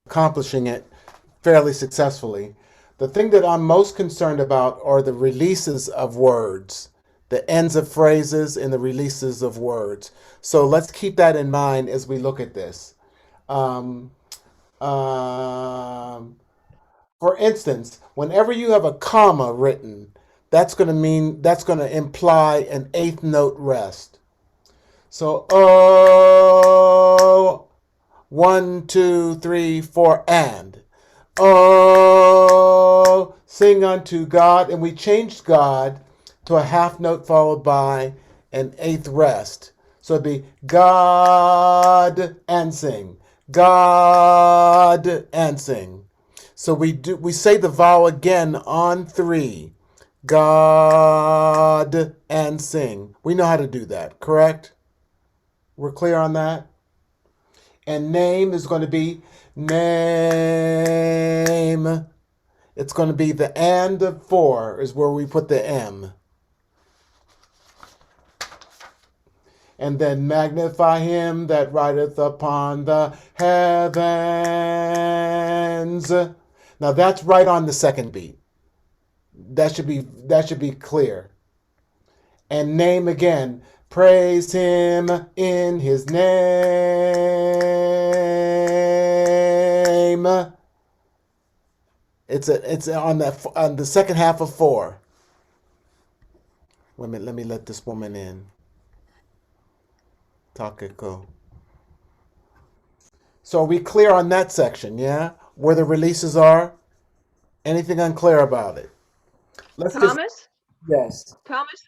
accomplishing it fairly successfully. The thing that I'm most concerned about are the releases of words, the ends of phrases and the releases of words. So let's keep that in mind as we look at this. Um, um, for instance, whenever you have a comma written, that's going to imply an eighth note rest. So, oh, 1, 2, 3, 4, and. Oh, sing unto God. And we changed God to a half note followed by an eighth rest. So it'd be God and sing. God and sing. So we say the vowel again on 3. God and sing. We know how to do that, correct? We're clear on that? And name is going to be name. It's going to be the and of 4 is where we put the M. And then magnify him that rideth upon the heavens. Now that's right on the second beat. That should be clear. And name again. Praise him in his name. It's on the second half of 4. Wait a minute, let me let this woman in. Takako. So are we clear on that section, yeah? Where the releases are? Anything unclear about it? Let's just Thomas? yes. Thomas?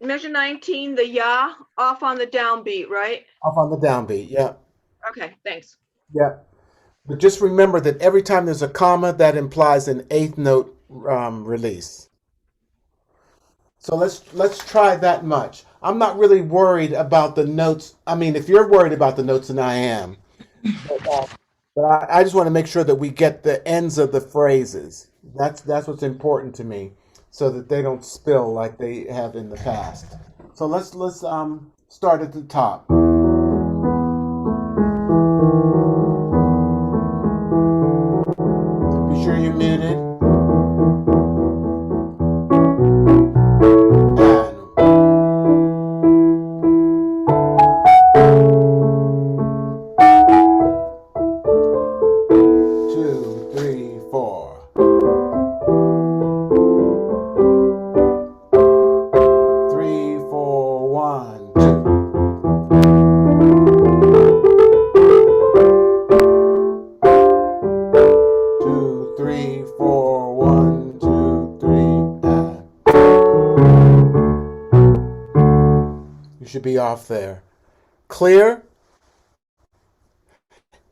Measure 19, the ya off on the downbeat, right? Off on the downbeat, yeah. Okay, thanks. Yeah. But just remember that every time there's a comma, that implies an eighth note release. So let's try that much. I'm not really worried about the notes. I mean, if you're worried about the notes, then I am. But I just want to make sure that we get the ends of the phrases. That's what's important to me, so that they don't spill like they have in the past. So let's start at the top. Be sure you're muted. And 2, 3, 4. 3, 4, 1, 2. 2, 3, 4, 1, 2, 3. You should be off there. Clear?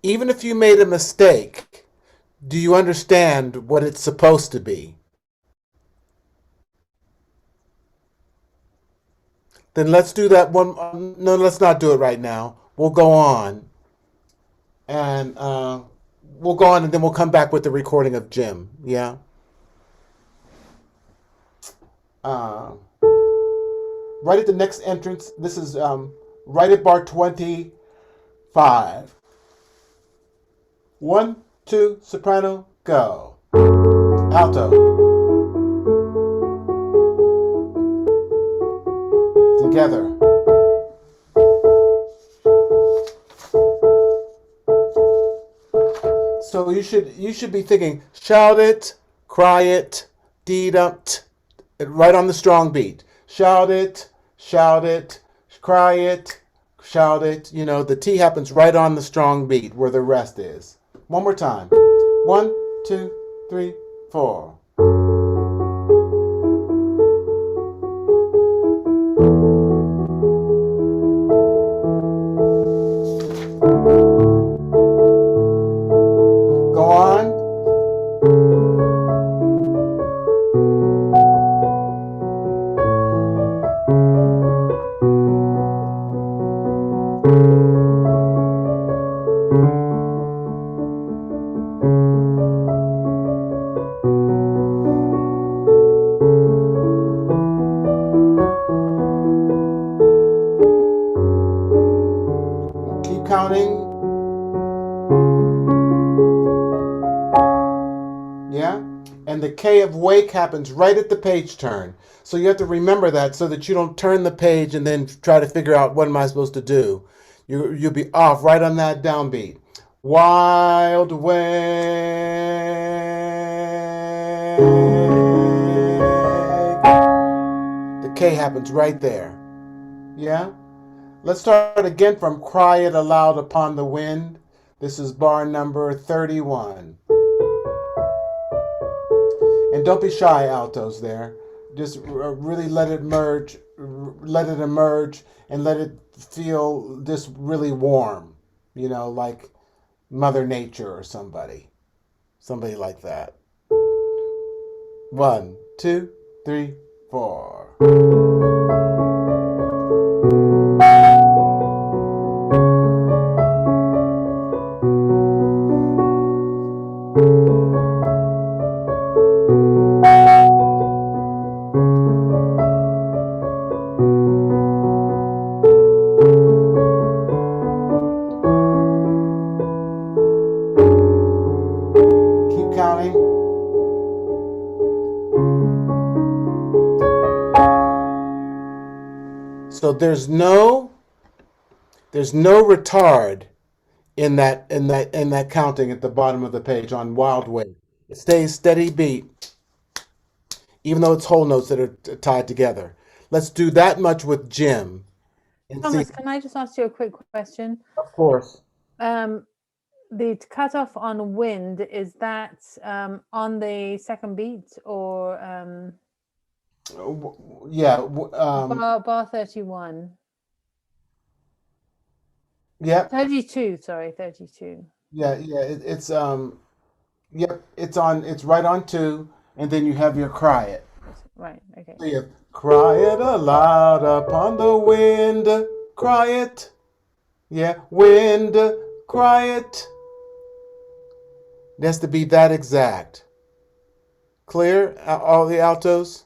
Even if you made a mistake, do you understand what it's supposed to be? Then let's do that one. No, let's not do it right now. We'll go on. And we'll go on and then we'll come back with the recording of Jim. Yeah? Uh, right at the next entrance, this is right at bar 25. 1, 2, soprano, go. Alto. Together. So you should be thinking, shout it, cry it, deed-up, right on the strong beat. Shout it, cry it, shout it. You know, the T happens right on the strong beat where the rest is. One more time. 1, 2, 3, 4. Go on. Keep counting. the K of wake happens right at the page turn. So you have to remember that so that you don't turn the page and then try to figure out what am I supposed to do. You'll be off right on that downbeat. Wild wake. The K happens right there. Yeah? Let's start again from Cry It Aloud Upon the Wind. This is bar number 31. And don't be shy, altos there. Just really let it emerge, and let it feel just really warm, like Mother Nature or somebody like that. 1, 2, 3, 4. Keep counting. So there's no retard in that counting at the bottom of the page on Wild Wave. It stays steady beat, even though it's whole notes that are tied together. Let's do that much with Jim. And Thomas, see, can I just ask you a quick question? of course. The cutoff on wind, is that on the second beat or Yeah. bar 31? Yep. 32, sorry, 32. Yeah. It's Yep. It's right on 2, and then you have your cry it. Right, okay. So you have, cry it aloud upon the wind, cry it. Yeah, wind, cry it. It has to be that exact. Clear, all the altos?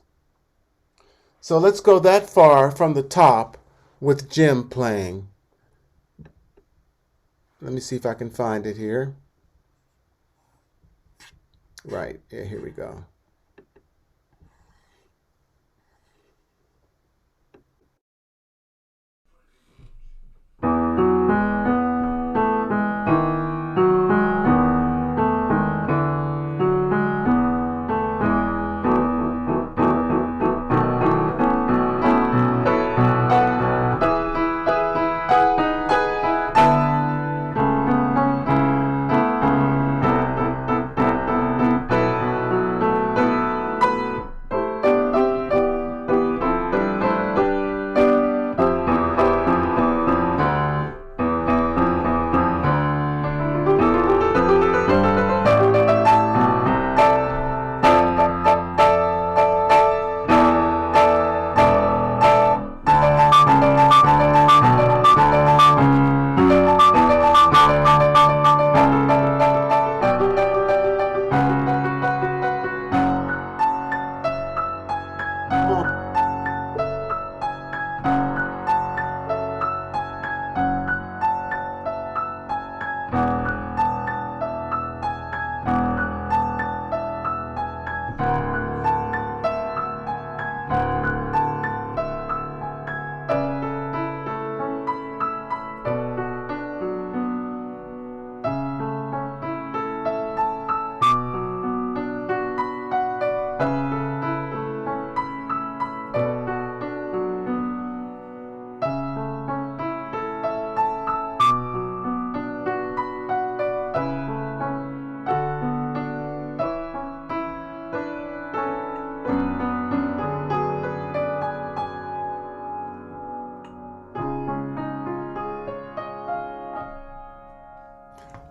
So let's go that far from the top with Jim playing. Let me see if I can find it here. Right, yeah, here we go.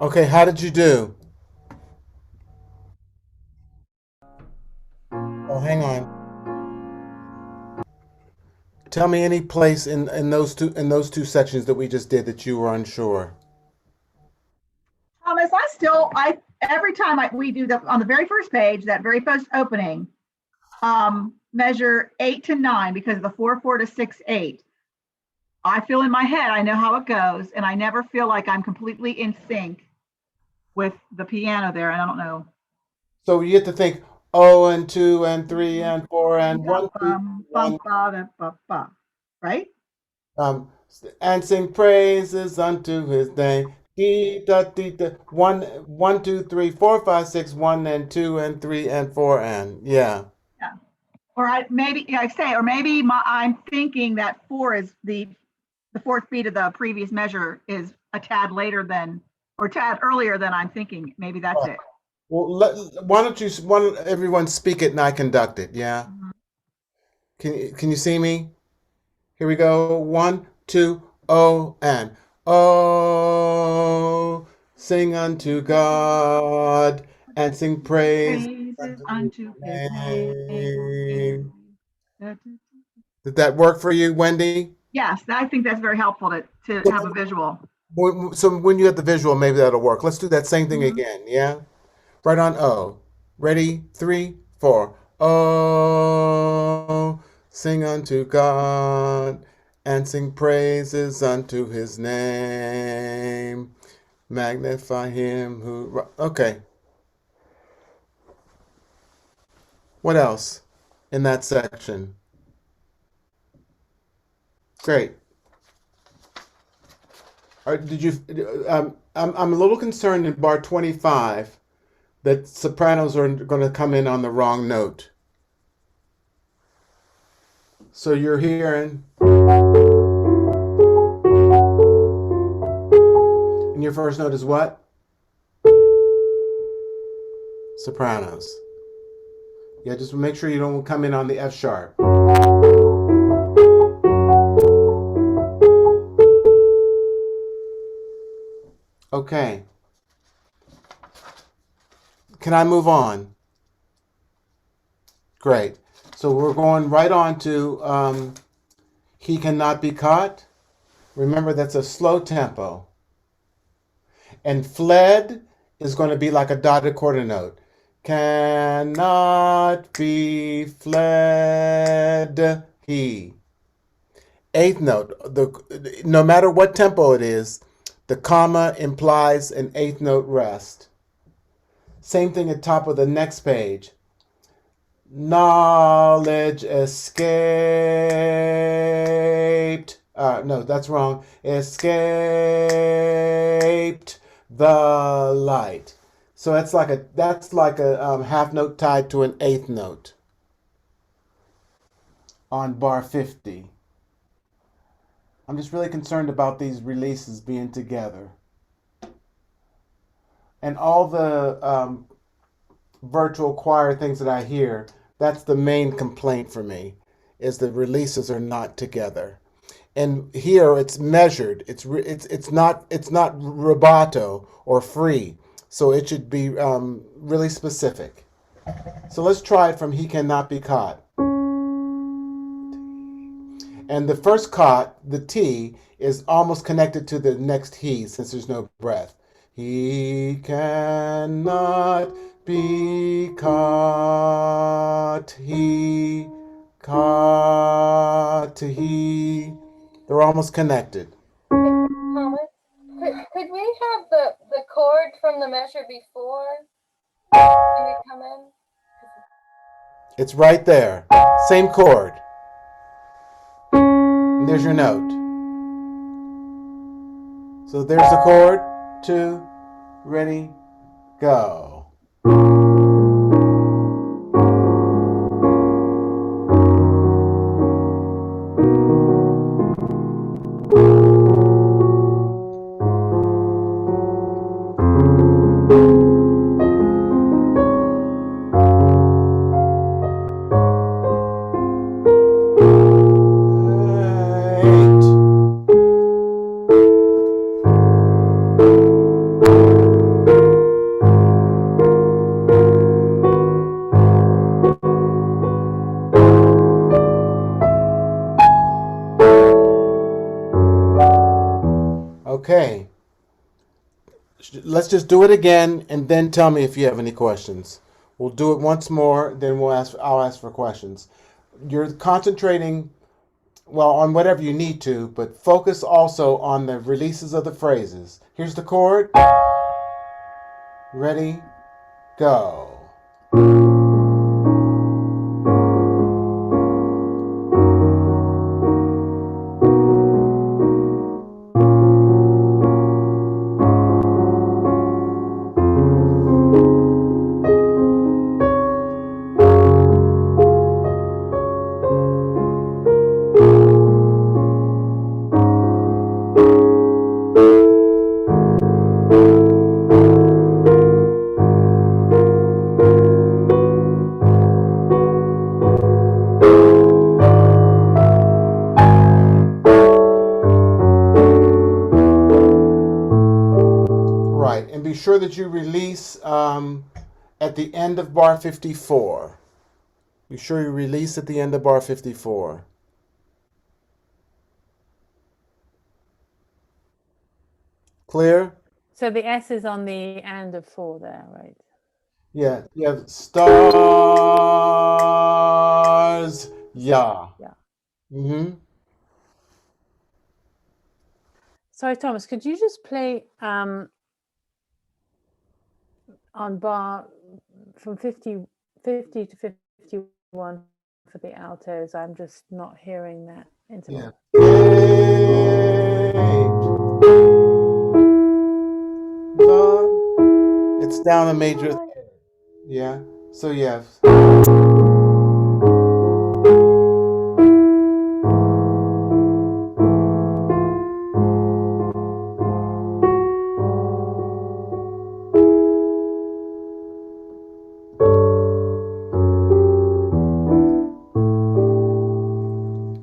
Okay, how did you do? Oh, hang on. Tell me any place in those two sections that we just did that you were unsure. Thomas, every time we do on the very first page, that very first opening, measure 8 to 9 because of the 4/4 to 6/8. I feel in my head, I know how it goes, and I never feel like I'm completely in sync with the piano there, and I don't know. So you have to think, oh and 2 and 3 and 4 and 1, 2, 1. Right? Um, and sing praises unto his name. Dee, da, dee, da. 1, 1, 2, 3, 4, 5, 6, 1 and 2 and 3 and 4 and yeah. Yeah. Or I'm thinking that 4 is the fourth beat of the previous measure is a tad later than, or tad earlier than I'm thinking. Maybe that's it. Well, why don't everyone speak it and I conduct it? Yeah. Mhm. Can you see me? Here we go. 1, 2, oh, and oh, sing unto God and sing praise Praises unto his unto his name. name. Did that work for you, Wendy? Yes, I think that's very helpful to have a visual. So when you have the visual, maybe that'll work. Let's do that same thing Mhm. again. Yeah. Right on O. Ready? 3, 4. Oh, sing unto God and sing praises unto his name. Magnify him who. Okay. What else in that section? Great. Did you? I'm a little concerned in bar 25 that sopranos are going to come in on the wrong note. So you're hearing, and your first note is what? Sopranos. Yeah, just make sure you don't come in on the F sharp. Okay. Can I move on? Great. So we're going right on to He Cannot Be Caught. Remember, that's a slow tempo. And fled is going to be like a dotted quarter note. Cannot be fled he. Eighth note. No matter what tempo it is, the comma implies an eighth note rest. Same thing at top of the next page. Knowledge escaped. No, that's wrong. Escaped the light. So that's like a half note tied to an eighth note on bar 50. I'm just really concerned about these releases being together. And all the virtual choir things that I hear, that's the main complaint for me, is the releases are not together. And here it's measured. It's not rubato or free. So it should be really specific. So let's try it from He Cannot Be Caught. And the first caught, the T, is almost connected to the next he since there's no breath. He cannot be caught. He caught. He. They're almost connected. Thomas, could we have the chord from the measure before when we come in? It's right there. Same chord. And there's your note. So there's the chord. 2, ready, go. Okay, let's just do it again and then tell me if you have any questions. We'll do it once more, then I'll ask for questions. You're concentrating, well, on whatever you need to, but focus also on the releases of the phrases. Here's the chord. Ready, go. sure that you release at the end of bar 54. Be sure you release at the end of bar 54. Clear? So the S is on the and of 4 there, right? Yeah, you have stars. Yeah. Yeah. Mm-hmm. Sorry, Thomas, could you just play on bar from 50 to 51 for the altos? I'm just not hearing that interval. Yeah. Yay. It's down a major. Yeah. So yeah.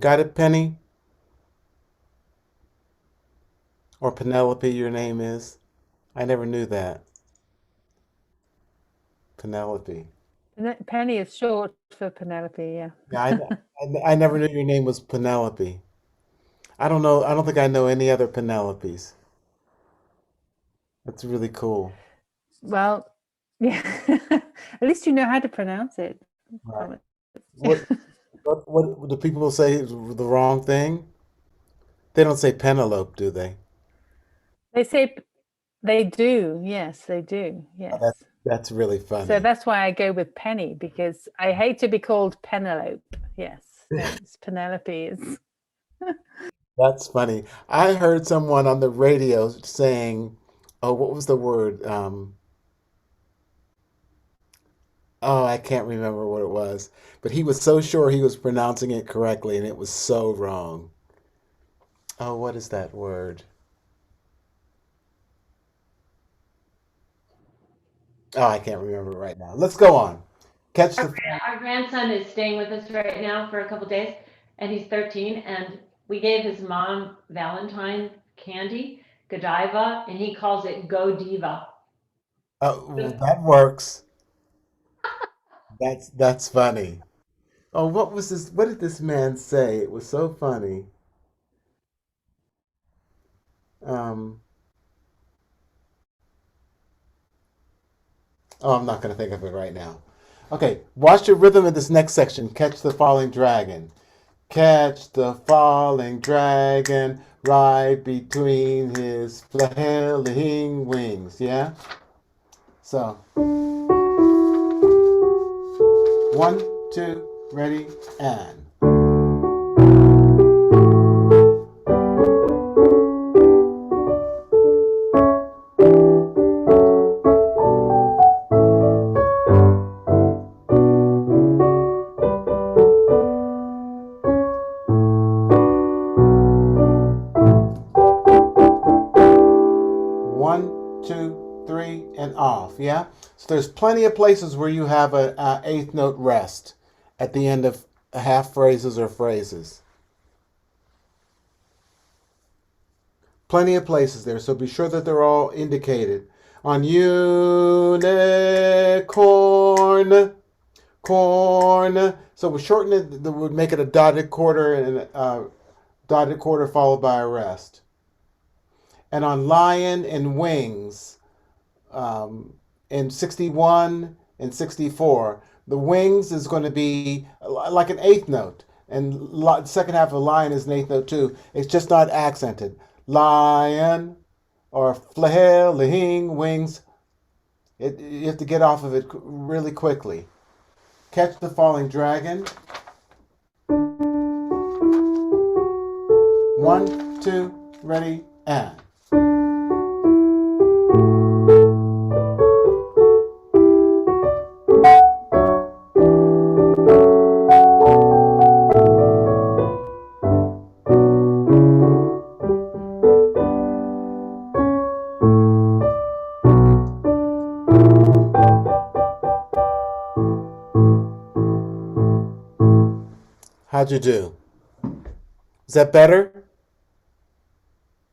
Got it, Penny? Or Penelope, your name is? I never knew that. Penelope. Penny is short for Penelope, yeah. Yeah, I never knew your name was Penelope. I don't know. I don't think I know any other Penelopes. That's really cool. Well, yeah. At least you know how to pronounce it. Right. What do people say is the wrong thing? They don't say Penelope, do they? They say they do. Yes, they do. Oh, Yes. that's really So funny. that's why I go with Penny, because I hate to be called Penelope. Yes, it's Penelope is. That's funny. I heard someone on the radio saying, "Oh, what was the word?" Oh, I can't remember what it was, but he was so sure he was pronouncing it correctly, and it was so wrong. Oh, what is that word? Oh, I can't remember it right now. Let's go on. Catch the. Our grandson is staying with us right now for a couple days, and he's 13. And we gave his mom Valentine candy, Godiva, and he calls it Godiva. Oh, that works. That's funny. Oh, what was this? What did this man say? It was so funny. Um, oh, I'm not going to think of it right now. Okay, watch the rhythm of this next section. Catch the falling dragon. Catch the falling dragon right between his flailing wings. Yeah? So, 1, 2, ready, and. One, two, three, and off. Yeah. So there's plenty of places where you have a eighth note rest at the end of half phrases or phrases. Plenty of places there. So be sure that they're all indicated. On unicorn, corn. So we shorten it. That would make it a dotted quarter and dotted quarter followed by a rest. And on lion and wings, in 61 and 64, the wings is going to be like an eighth note, and the second half of lion is an eighth note too. It's just not accented. Lion or flailing wings. You have to get off of it really quickly. Catch the falling dragon. 1, 2, ready, and. How'd you do? Is that better?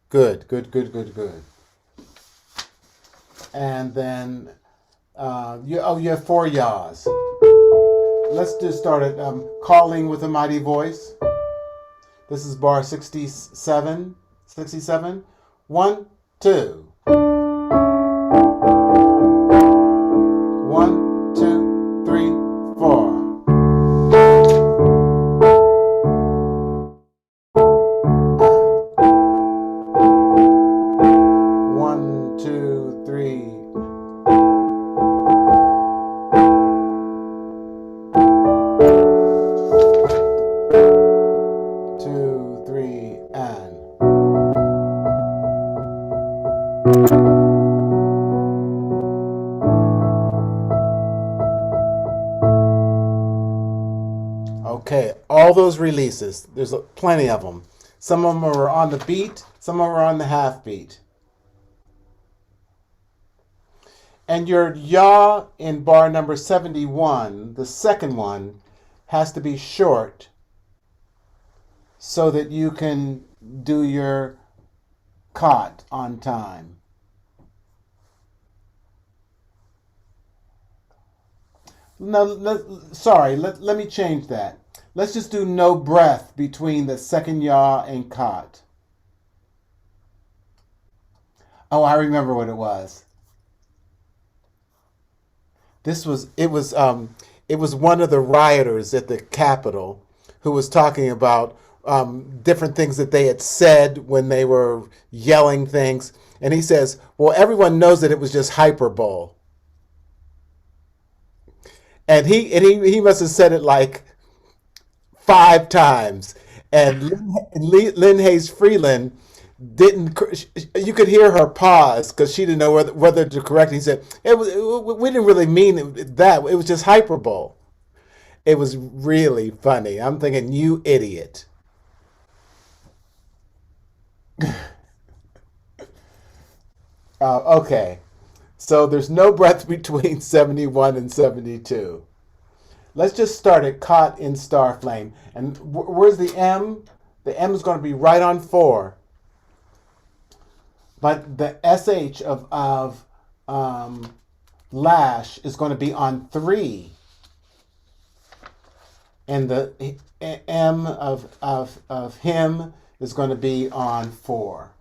Good, good, good, good, good. and then you have 4 yaws. Let's just start it. Calling with a mighty voice. This is bar 67. 67. 1, 2. 1, 2, 3, 4. 1, 2, 3. 2, 3, and. Okay, all those releases, there's plenty of them. Some of them are on the beat, some of them are on the half beat. And your yaw in bar number 71, the second one, has to be short so that you can do your cot on time. No, let me change that. Let's just do no breath between the second yaw and cot. Oh, I remember what it was. It was one of the rioters at the Capitol who was talking about different things that they had said when they were yelling things, and he says, "Well, everyone knows that it was just hyperbole." And he must have said it like 5 times. And Lynn Hayes Freeland didn't. You could hear her pause because she didn't know whether to correct it. He said, we didn't really mean that. It was just hyperbole. It was really funny. I'm thinking, you idiot. Okay. So there's no breath between 71 and 72. Let's just start it caught in star flame. And where's the M? The M is going to be right on 4. But the SH of lash is going to be on 3. And the M of him is going to be on 4.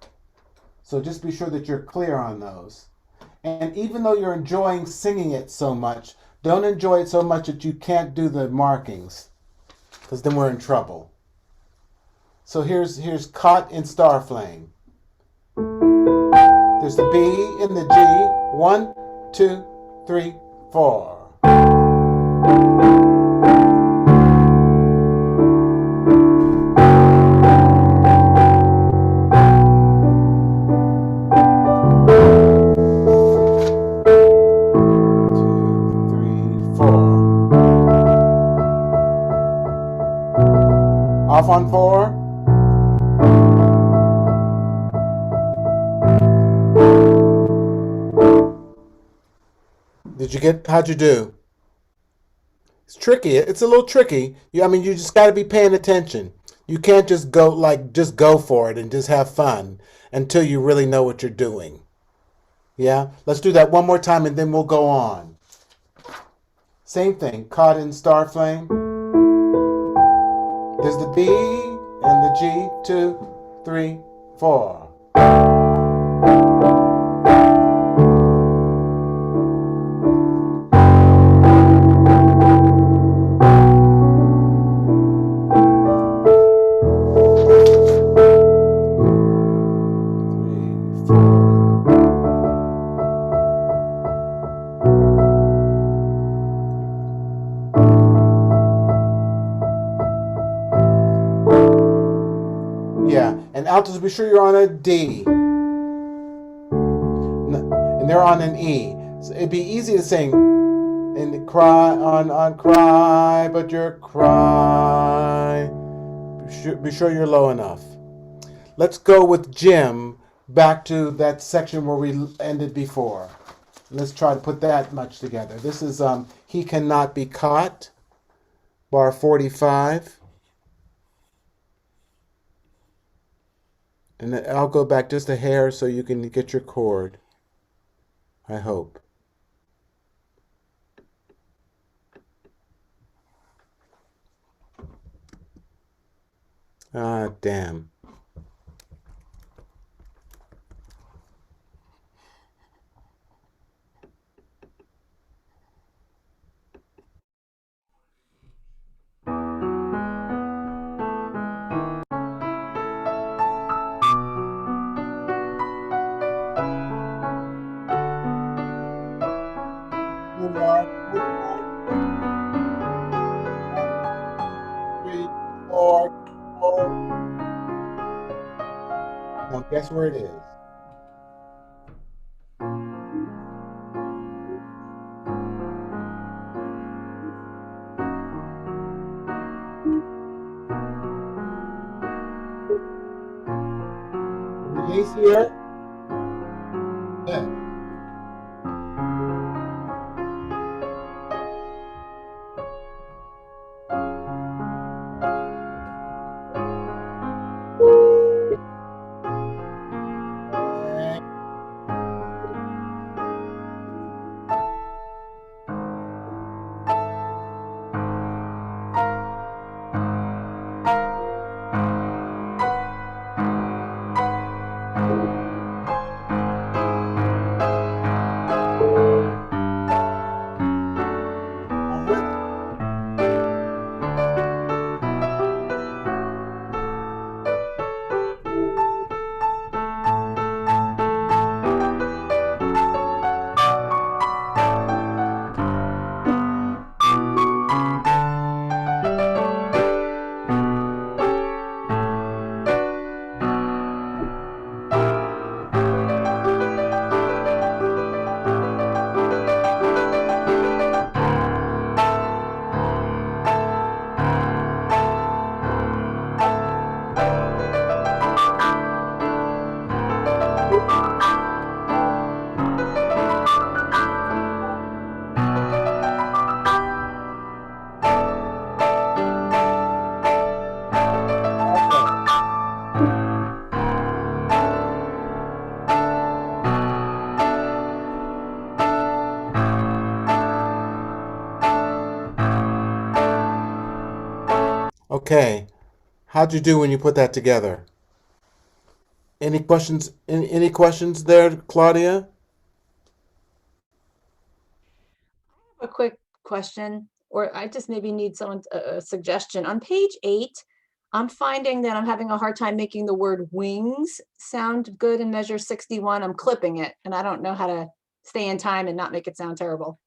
So just be sure that you're clear on those. And even though you're enjoying singing it so much, don't enjoy it so much that you can't do the markings, because then we're in trouble. So here's caught in star flame. There's the B and the G. 1, 2, 3, 4. Off on 4. How'd you do? It's tricky. It's a little tricky. You just got to be paying attention. You can't just go for it and just have fun until you really know what you're doing. Yeah? Let's do that one more time and then we'll go on. Same thing. Caught in star flame. There's the B and the G. 2, 3, 4. Yeah, and altos, be sure you're on a D. And they're on an E. So it'd be easy to sing and cry on cry, but you're cry. Be sure you're low enough. Let's go with Jim back to that section where we ended before. Let's try to put that much together. This is He Cannot Be Caught, bar 45. And I'll go back just a hair so you can get your chord. I hope. Ah, damn. Here we are. 3, 4, 4. Now guess where it is? Release here. Yeah. Okay. How'd you do when you put that together? Any questions? Any questions there, Claudia? A quick question, or I just maybe need someone a suggestion. On page 8, I'm finding that I'm having a hard time making the word wings sound good in measure 61. I'm clipping it, and I don't know how to stay in time and not make it sound terrible.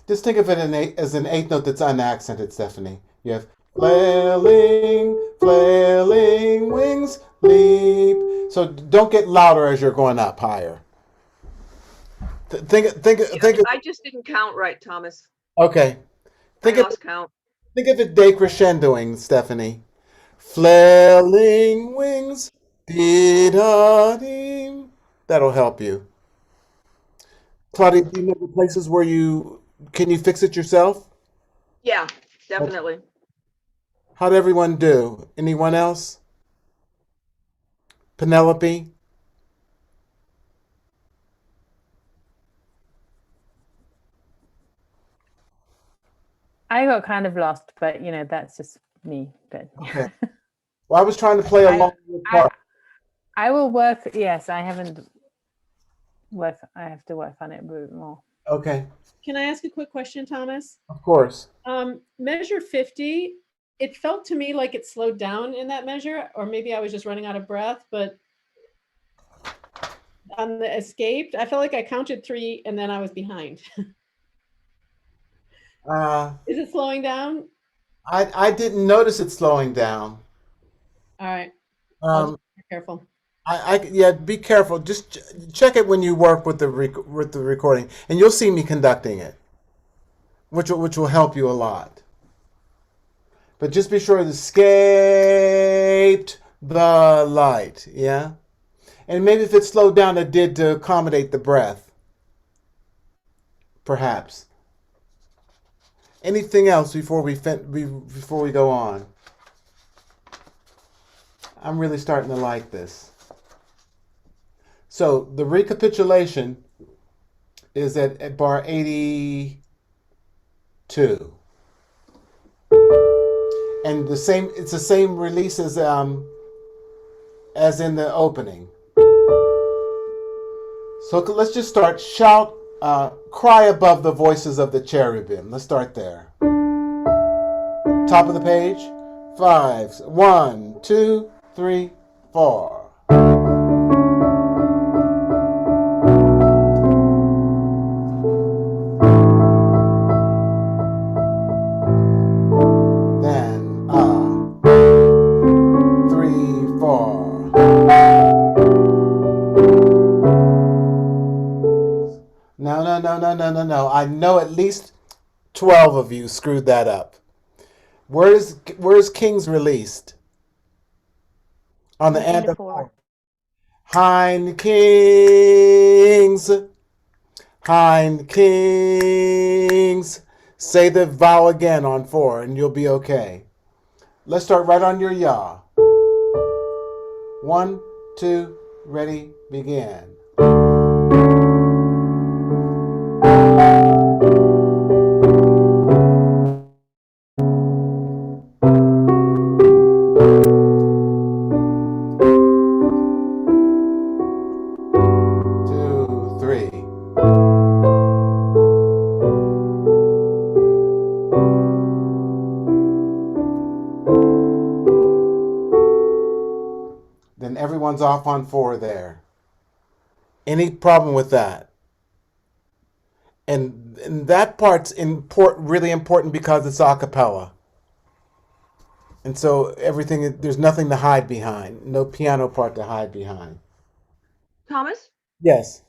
Just think of it as an eighth note that's unaccented, Stephanie. You have flailing, flailing wings leap. So don't get louder as you're going up higher. Think. I just didn't count right, Thomas. Okay. I lost count. Think of it decrescendoing, Stephanie. Flailing wings, dee-da-dee. That'll help you. Claudia, do you know the places where can you fix it yourself? Yeah, definitely. How'd everyone do? Anyone else? Penelope? I got kind of lost, but that's just me. But Okay. Well, I was trying to play along with part. I will work. Yes, I haven't worked. I have to work on it a bit more. Okay, Can I ask a quick question, Thomas? of course. Measure 50, it felt to me like it slowed down in that measure, or maybe I was just running out of breath, but on the escaped, I felt like I counted 3 and then I was behind. Is it slowing down? I didn't notice it slowing down. All right. I'll just be careful. Yeah, be careful. Just check it when you work with the recording, and you'll see me conducting it, which will help you a lot. But just be sure to escaped the light, yeah? And maybe if it slowed down, it did to accommodate the breath. Perhaps. Anything else before we go on? I'm really starting to like this. So the recapitulation is at bar 82. And it's the same release as in the opening. So let's just start. Shout, cry above the voices of the cherubim. Let's start there. Top of the page. 5. 1, 2, 3, 4. Then 3, 4. No. I know at least 12 of you screwed that up. Where's King's released? On the end of 4. Hind Kings. Hind Kings. Say the vowel again on 4 and you'll be okay. Let's start right on your yaw. 1, 2, ready, begin. Then everyone's off on 4 there. Any problem with that? And that part's really important because it's a cappella. And so there's nothing to hide behind. No piano part to hide behind. Thomas? Yes.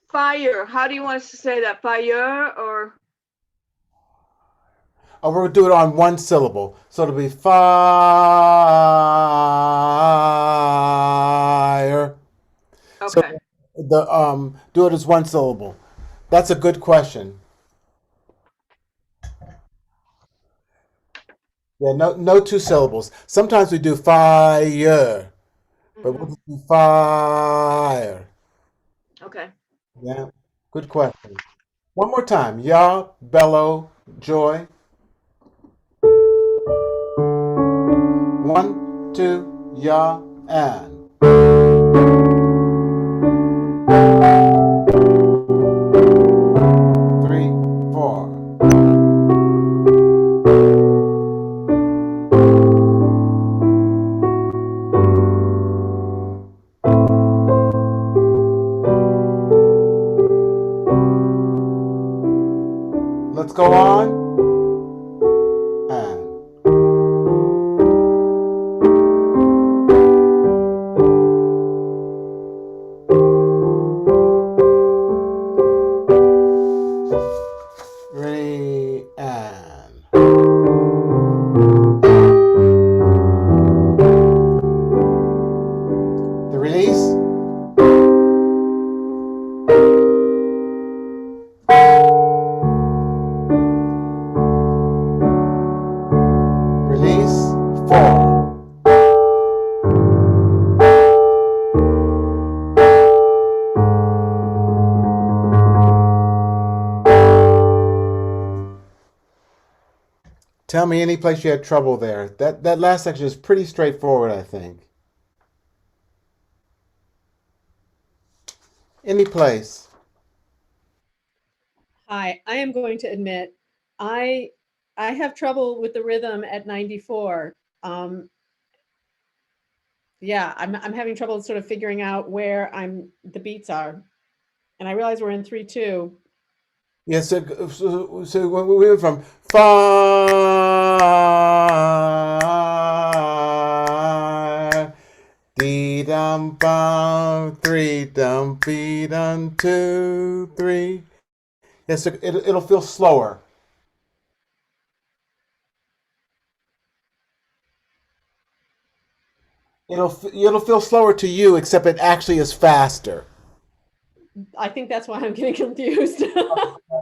Fire. How do you want us to say that? Fire or? Oh, we'll do it on one syllable. So it'll be fire. Okay. So do it as one syllable. That's a good question. Yeah, no 2 syllables. Sometimes we do fire, but we'll just do fire. Okay. Yeah, good question. One more time. Ya, bellow, joy. 1, 2, ya, and. 3, 4. Let's go on. And. Ready, and. The release. Release 4. Tell me any place you had trouble there. That last section is pretty straightforward, I think. Any place. Hi, I am going to admit, I have trouble with the rhythm at 94. Yeah, I'm having trouble sort of figuring out where the beats are. And I realize we're in 3/2. Yeah, so when we went from fire, dee dum bum, 3 dum be dum 2 3. Yeah, so it'll feel slower. It'll feel slower to you, except it actually is faster. I think that's why I'm getting confused.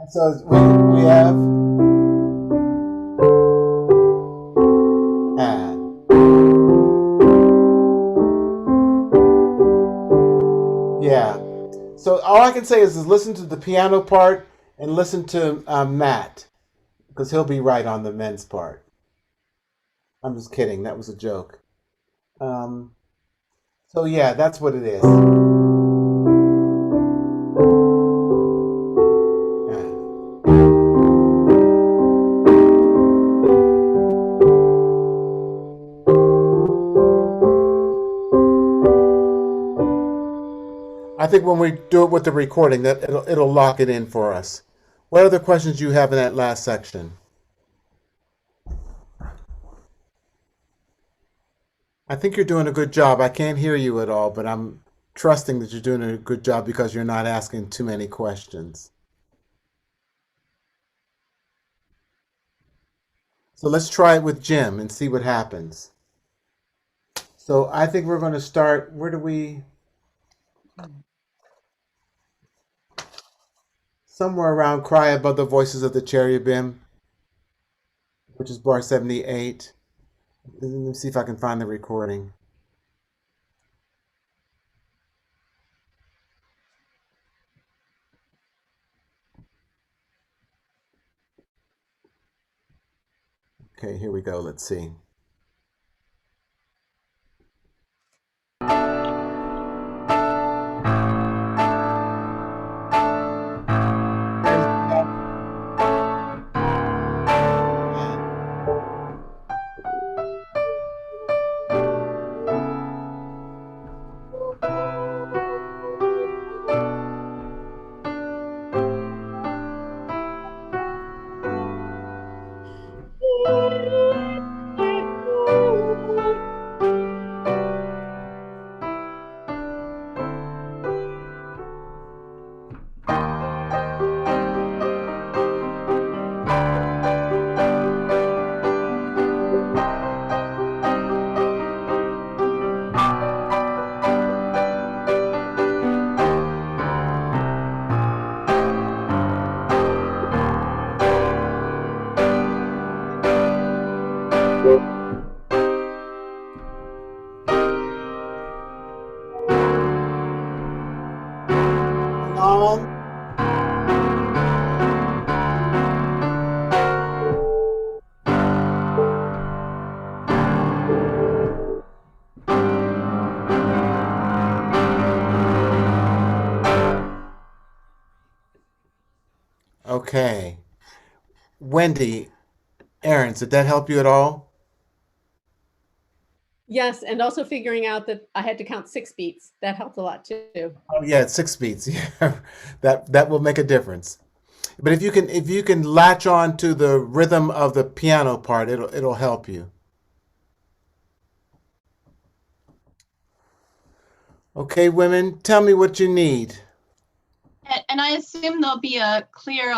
So we have and. Yeah. So all I can say is listen to the piano part and listen to Matt, because he'll be right on the men's part. I'm just kidding. That was a joke. So yeah, that's what it is. I think when we do it with the recording, that it'll lock it in for us. What other questions do you have in that last section? I think you're doing a good job. I can't hear you at all, but I'm trusting that you're doing a good job because you're not asking too many questions. So let's try it with Jim and see what happens. So I think we're going to start, where do we? Somewhere around Cry Above the Voices of the Cherubim, which is bar 78. Let me see if I can find the recording. Okay, here we go. Let's see. Okay. Wendy, Aaron, did that help you at all? Yes, and also figuring out that I had to count 6 beats. That helped a lot too. Oh yeah, it's 6 beats. Yeah, that will make a difference. But if you can latch on to the rhythm of the piano part, it'll help you. Okay, women, tell me what you need. And I assume there'll be a clear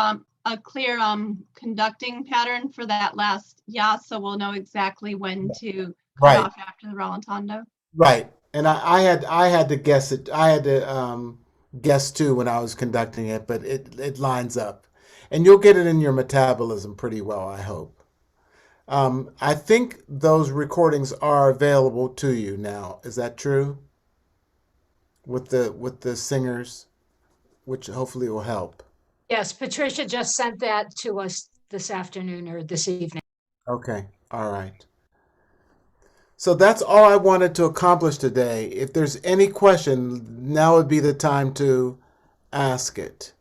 conducting pattern for that last ya, so we'll know exactly when to cut Right. off after the rallentando. Right. And I had to guess it. I had to guess too when I was conducting it, but it lines up. And you'll get it in your metabolism pretty well, I hope. I think those recordings are available to you now. Is that true? With the singers, which hopefully will help. Yes, Patricia just sent that to us this afternoon or this evening. Okay. All right. So that's all I wanted to accomplish today. If there's any question, now would be the time to ask it.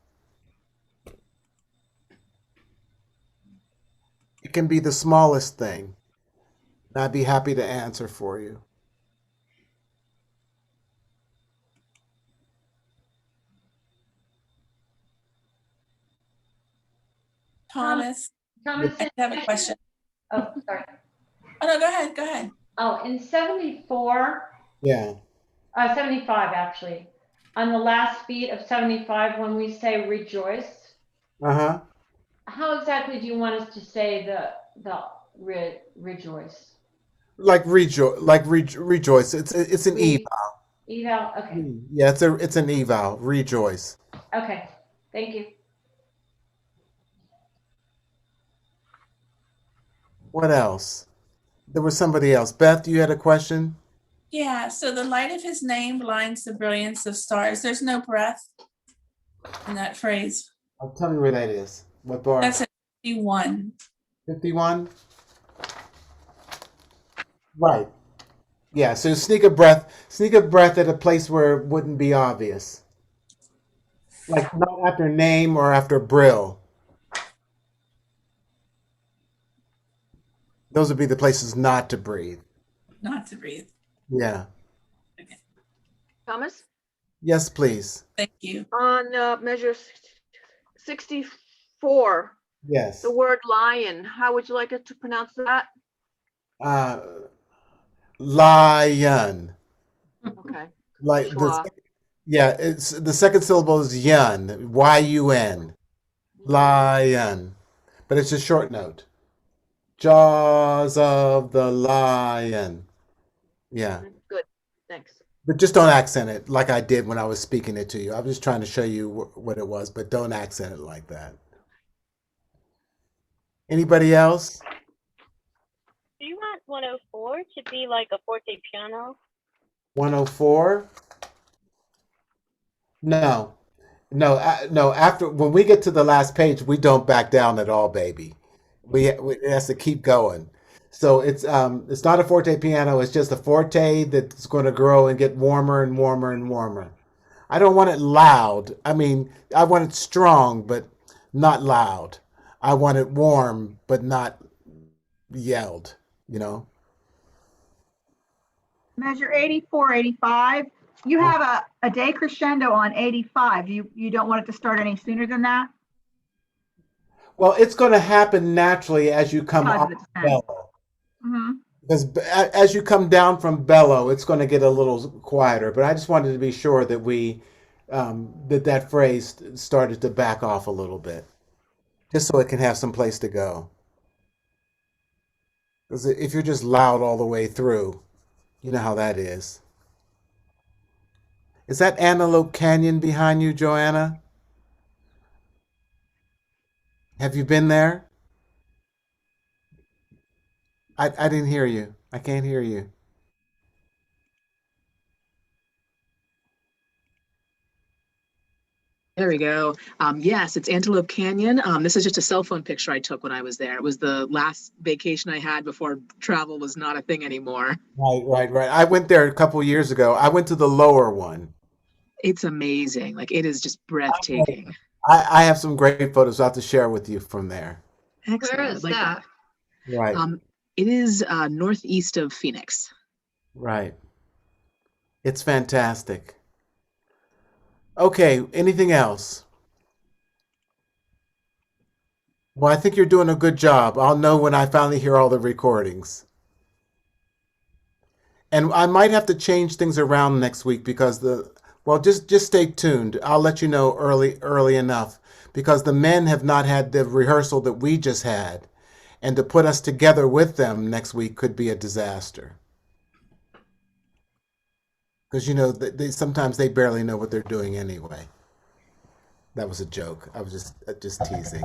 It can be the smallest thing. I'd be happy to answer for you. Thomas, Thomas, I have a question. oh, sorry. Oh, no, go ahead, go ahead. Oh, in 74, Yeah. 75 actually, on the last beat of 75, when we say rejoice, Uh-huh. how exactly do you want us to say the rejoice? Like rejoice. It's an eval. Eval, okay, Yeah, it's an eval. Rejoice. okay, thank you. What else? There was somebody else. Beth, you had a question? Yeah, so the light of his name blinds the brilliance of stars. There's no breath in that phrase. Tell me where that is. What bar? That's at 51. 51? Right. Yeah, so sneak a breath at a place where it wouldn't be obvious. Like not after name or after Brill. Those would be the places not to breathe. Not to breathe. Yeah. Thomas, Yes, please. Thank you. on measure 64, Yes. the word lion, how would you like it to pronounce that? Uh, lion. Okay. Like Schwa. yeah, it's the second syllable is yun. Y-U-N. Lion. But it's a short note. Jaws of the lion. Yeah. Good, thanks. But just don't accent it like I did when I was speaking it to you. I was just trying to show you what it was, but don't accent it like that. Anybody else? Do you want 104 to be like a forte piano? 104? No. No, after when we get to the last page, we don't back down at all, baby. It has to keep going. So it's not a forte piano, it's just a forte that's going to grow and get warmer and warmer and warmer. I don't want it loud. I mean, I want it strong, but not loud. I want it warm, but not yelled, you know? Measure 84, 85. You have a decrescendo on 85. You don't want it to start any sooner than that? Well, it's going to happen naturally as you come Because off of the descent. bellow. Mm-hmm. Because as you come down from bellow, it's going to get a little quieter. But I just wanted to be sure that that phrase started to back off a little bit, just so it can have some place to go. Because if you're just loud all the way through, you know how that is. Is that Antelope Canyon behind you, Joanna? Have you been there? I didn't hear you. I can't hear you. There we go. Yes, it's Antelope Canyon. This is just a cell phone picture I took when I was there. It was the last vacation I had before travel was not a thing anymore. Right. I went there a couple years ago. I went to the lower one. It's amazing. Like it is just breathtaking. I have some great photos I'll have to share with you from there. Excellent. Where is that? Right. It is northeast of Phoenix. Right. It's fantastic. Okay, anything else? Well, I think you're doing a good job. I'll know when I finally hear all the recordings. And I might have to change things around next week because just stay tuned. I'll let you know early enough because the men have not had the rehearsal that we just had. And to put us together with them next week could be a disaster. Because sometimes they barely know what they're doing anyway. That was a joke. I was just teasing.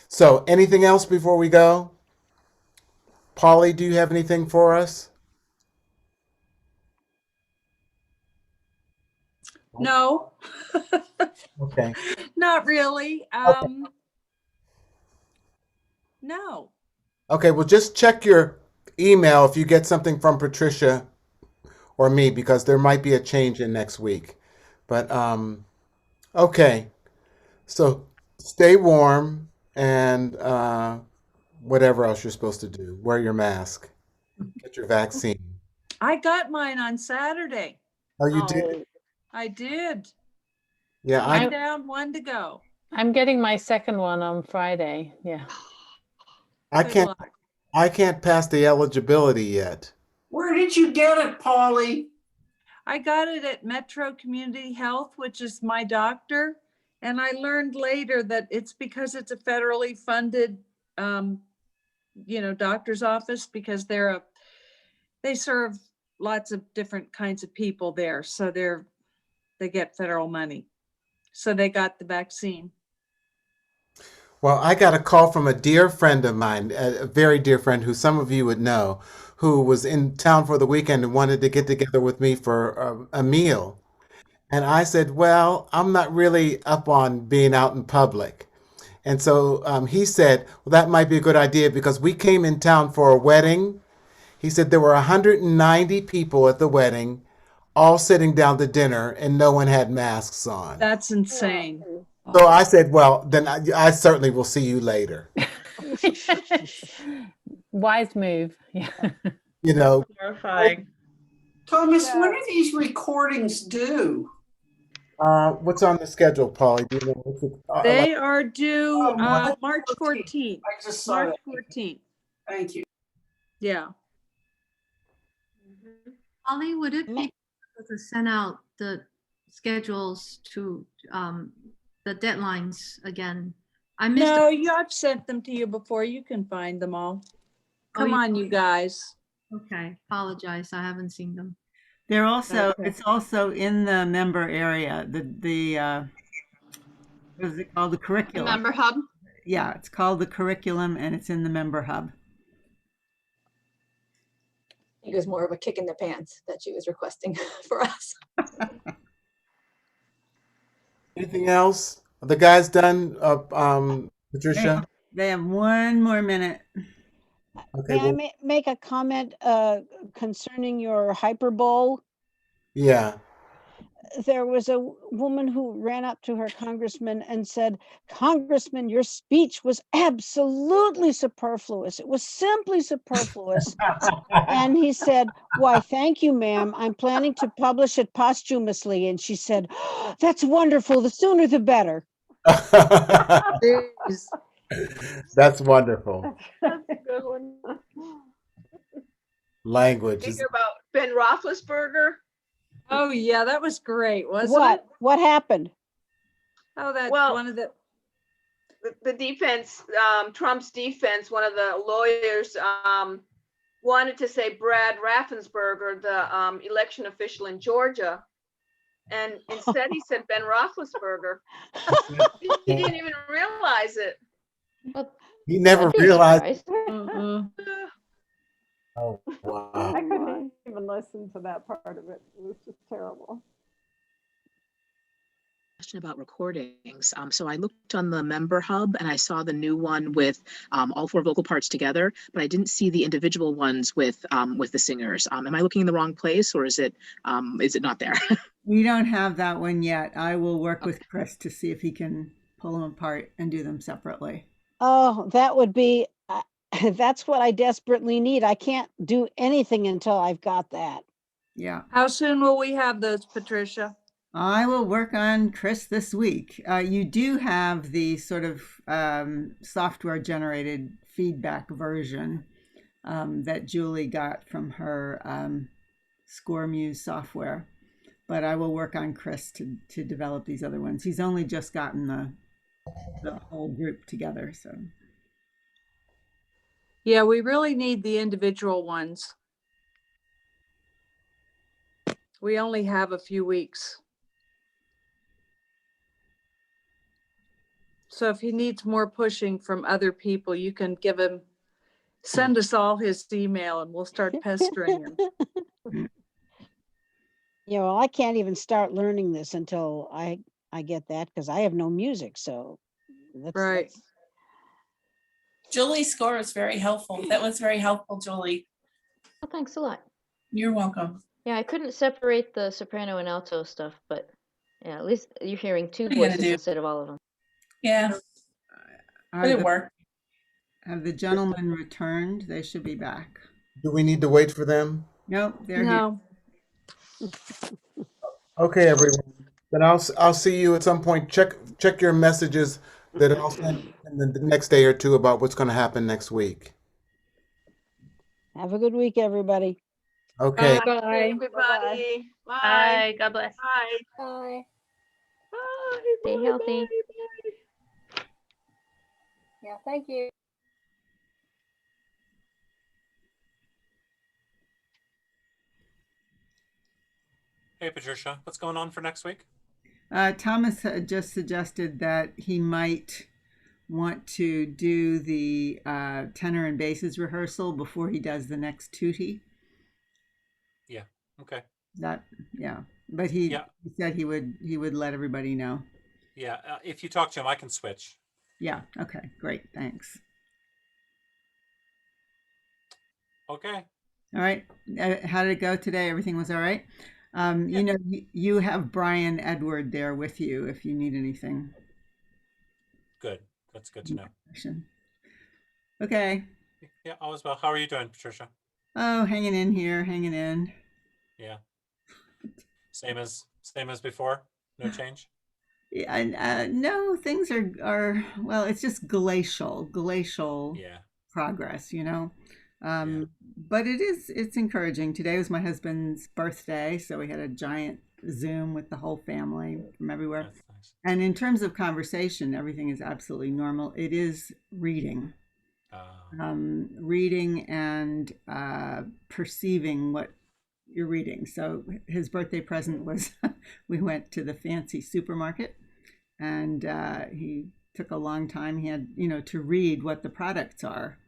So, anything else before we go? Polly, do you have anything for us? No. Okay. Not really. Okay. No. Okay, well, just check your email if you get something from Patricia or me because there might be a change in next week. But okay. So stay warm and whatever else you're supposed to do. Wear your mask. Get your vaccine. I got mine on Saturday. Oh, you did? I did. Yeah, I'm down one to go. I'm getting my second one on Friday. Yeah. Good luck. I can't pass the eligibility yet. Where did you get it, Polly? I got it at Metro Community Health, which is my doctor. And I learned later that it's because it's a federally funded, doctor's office because they serve lots of different kinds of people there. So they get federal money. So they got the vaccine. Well, I got a call from a dear friend of mine, a very dear friend who some of you would know, who was in town for the weekend and wanted to get together with me for a meal. And I said, well, I'm not really up on being out in public. And so he said, well, that might be a good idea because we came in town for a wedding. He said there were 190 people at the wedding, all sitting down to dinner, and no one had masks on. That's insane. So I said, well, then I certainly will see you later. Wise move. Yeah. You know, Horrifying. Thomas, when are these recordings due? what's on the schedule, Polly? Do you know what's it, They are due March March 14th. 14th. I just saw March that. 14th. Thank you. Yeah. Ollie, would it be possible to send out the schedules to the deadlines again? I missed. No, I've sent them to you before. You can find them all. Come you- on, you guys. Okay, apologize. I haven't seen them. They're also, Okay. it's also in the member area, what is it called? The The curriculum. member hub. Yeah, it's called the curriculum and it's in the member hub. It was more of a kick in the pants that she was requesting for us. anything else? Are the guys done, Patricia? They have one more minute. Okay, May I well, make a comment concerning your hyperbole? yeah. There was a woman who ran up to her congressman and said, "Congressman, your speech was absolutely superfluous. It was simply superfluous." And he said, "Why, thank you, ma'am. I'm planning to publish it posthumously." And she said, "Oh, that's wonderful. The sooner the better." Jeez. That's wonderful. That's a good one. Language Did you is hear about Ben Roethlisberger? Oh, yeah, that was great, wasn't What? it? What happened? Oh, that Well, one of the, The defense, Trump's defense, one of the lawyers wanted to say Brad Raffensperger, the election official in Georgia. And instead he said Ben Roethlisberger. He didn't even realize it. he never I'd be realized. surprised. Oh, wow. I couldn't even listen to that part of it. It was just terrible. Question about recordings. So I looked on the member hub and I saw the new one with all 4 vocal parts together, but I didn't see the individual ones with the singers. Am I looking in the wrong place, or is it not there? We don't have that one yet. I will work with Chris to see if he can pull them apart and do them separately. Oh, that would be, that's what I desperately need. I can't do anything until I've got that. Yeah. how soon will we have those, Patricia? I will work on Chris this week. You do have the sort of software generated feedback version that Julie got from her ScoreMuse software. But I will work on Chris to develop these other ones. He's only just gotten the whole group together, so. Yeah, we really need the individual ones. We only have a few weeks. So if he needs more pushing from other people, you can send us all his email and we'll start pestering him. Yeah, well, I can't even start learning this until I get that because I have no music. So Right. Julie's score is very helpful. That was very helpful, Julie. Well, thanks a lot. You're welcome. Yeah, I couldn't separate the soprano and alto stuff, but yeah, at least you're hearing 2 What are you gonna voices do? instead of all of them. Yeah, Are it'll the- work. Have the gentlemen returned? They should be back. Do we need to wait for them? Nope, they're here. No, Okay, everyone. Then I'll see you at some point. Check your messages that I'll send in the next day or two about what's going to happen next week. have a good week, everybody. Okay. bye. Everybody. Bye. Bye. God bless. Bye. Bye. Bye. Stay Bye. healthy. Bye. Yeah, thank you. Hey, Patricia, what's going on for next week? Thomas had just suggested that he might want to do the tenor and basses rehearsal before he does the next tutti. Yeah, okay. that, yeah. But he Yeah. he said he would let everybody know. Yeah. If you talk to him, I can switch. Yeah. Okay. Great. Thanks. Okay. All right. How did it go today? Everything was all right. You know, you have Brian Edward there with you if you need anything. Good. That's good to know. Okay. Yeah, all is well. How are you doing, Patricia? Oh, hanging in here, hanging in. Yeah. Same as before. No change. Yeah, and no, things are well. It's just glacial Yeah. progress, you know. Yeah. But it's encouraging. Today was my husband's birthday, so we had a giant Zoom with the whole family from everywhere. That's nice. And in terms of conversation, everything is absolutely normal. It is reading. Reading and perceiving what you're reading. So his birthday present was we went to the fancy supermarket, and he took a long time. He had, you know, to read what the products are.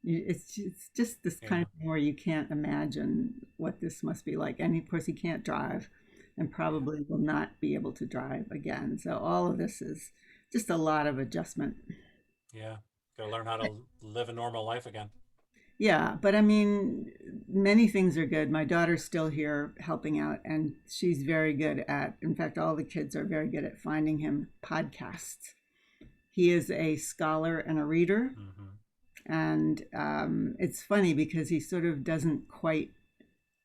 It's just this kind of thing where you can't imagine what this must be like. And of course, he can't drive and probably will not be able to drive again. So all of this is just a lot of adjustment. Yeah. Gotta learn how to live a normal life again. Yeah, but I mean, many things are good. My daughter's still here helping out, and she's very good at, in fact, all the kids are very good at finding him podcasts. He is a scholar and a reader. And it's funny because he sort of doesn't quite,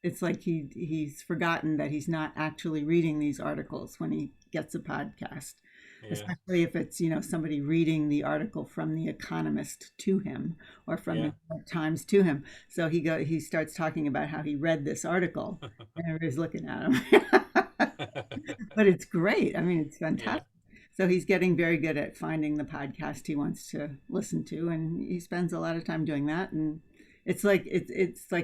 it's like he's forgotten that he's not actually reading these articles when he gets a podcast. Yeah. Especially if it's, you know, somebody reading the article from The Economist to him or from the New York Times to him. So he starts talking about how he read this article and everybody's looking at him. But it's great. I mean, it's fantastic. So he's getting very good at finding the podcast he wants to listen to, and he spends a lot of time doing that. And it's like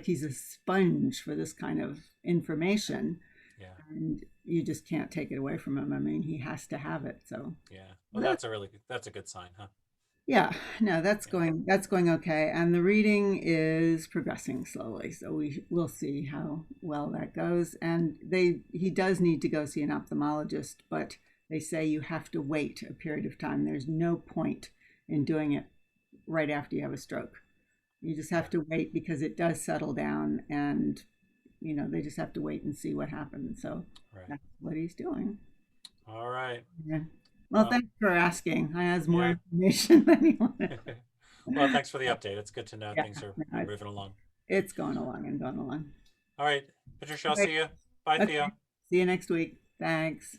he's a sponge for this kind of information. Yeah. And you just can't take it away from him. I mean, he has to have it. So yeah. Well, that's a good sign, huh? Yeah. No, that's going okay. And the reading is progressing slowly. So we'll see how well that goes. And he does need to go see an ophthalmologist, but they say you have to wait a period of time. There's no point in doing it right after you have a stroke. You just have to wait because it does settle down, and you know, they just have to wait and see what happens. So that's what he's doing. All right. Yeah. Well, thanks for asking. I have more information than you wanted. Well, thanks for the update. It's good to know things are moving along. It's going along and going along. All right. Patricia, I'll see you. Bye, Theo. See you next week. Thanks.